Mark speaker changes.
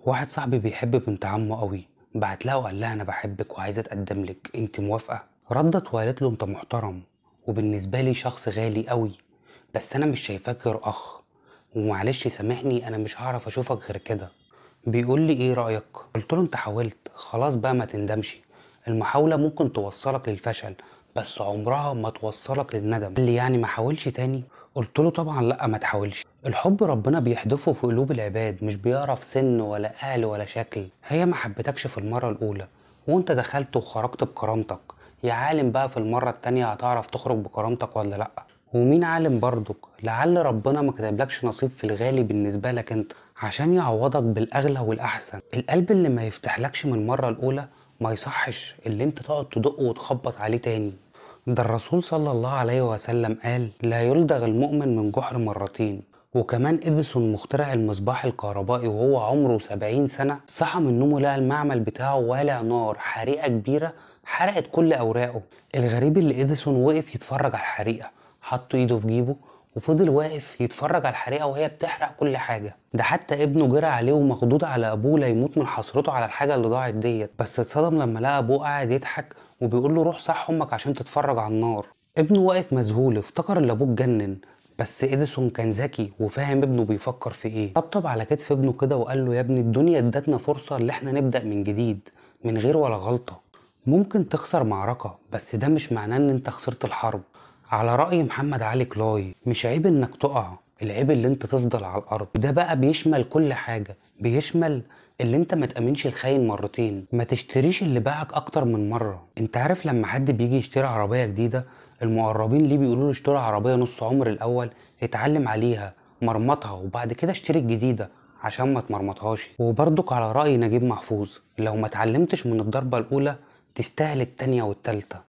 Speaker 1: واحد صاحبي بيحب بنت عمه قوي. بعت لها وقال لها انا بحبك وعايزه اتقدم لك، انت موافقه؟ ردت وقالت له انت محترم وبالنسبه لي شخص غالي قوي، بس انا مش شايفاك غير اخ، ومعلش سامحني انا مش هعرف اشوفك غير كده. بيقول لي ايه رايك؟ قلت له انت حاولت خلاص بقى ما تندمش، المحاوله ممكن توصلك للفشل بس عمرها ما توصلك للندم. قال لي يعني ما حاولش تاني؟ قلت له طبعا لا ما تحاولش، الحب ربنا بيحدفه في قلوب العباد، مش بيعرف سن ولا اهل ولا شكل. هي ما حبتكش في المره الاولى وانت دخلت وخرجت بكرامتك، يا عالم بقى في المره التانية هتعرف تخرج بكرامتك ولا لا. ومين عالم برضك، لعل ربنا ما كتبلكش نصيب في الغالي بالنسبه لك انت عشان يعوضك بالاغلى والاحسن. القلب اللي ما يفتحلكش من المره الاولى ما يصحش اللي انت تقعد تدق وتخبط عليه تاني. ده الرسول صلى الله عليه وسلم قال لا يلدغ المؤمن من جحر مرتين. وكمان إديسون مخترع المصباح الكهربائي وهو عمره 70 سنة صحى من نومه لقى المعمل بتاعه والع نار، حريقة كبيرة حرقت كل أوراقه. الغريب اللي إديسون وقف يتفرج على الحريقة، حط إيده في جيبه وفضل واقف يتفرج على الحريقة وهي بتحرق كل حاجة. ده حتى ابنه جرى عليه ومخضوض على أبوه لا يموت من حسرته على الحاجة اللي ضاعت ديت، بس اتصدم لما لقى أبوه قاعد يضحك وبيقول له روح صح أمك عشان تتفرج على النار. ابنه واقف مذهول افتكر ان ابوه اتجنن، بس اديسون كان ذكي وفاهم ابنه بيفكر في ايه. طبطب على كتف ابنه كده وقال له يا ابني الدنيا ادتنا فرصة اللي احنا نبدأ من جديد من غير ولا غلطة. ممكن تخسر معركة بس ده مش معناه ان انت خسرت الحرب. على رأي محمد علي كلاي مش عيب انك تقع، العيب اللي انت تفضل على الارض. ده بقى بيشمل كل حاجة، بيشمل اللي انت ما تأمنش الخاين مرتين، ما تشتريش اللي باعك اكتر من مرة. انت عارف لما حد بيجي يشتري عربية جديدة المقربين ليه بيقولوا له اشتري عربية نص عمر الاول، اتعلم عليها مرمطها وبعد كده اشتري الجديدة عشان ما تمرمطهاش. وبرضك على رأي نجيب محفوظ لو ما اتعلمتش من الضربة الاولى تستاهل التانية والتالتة.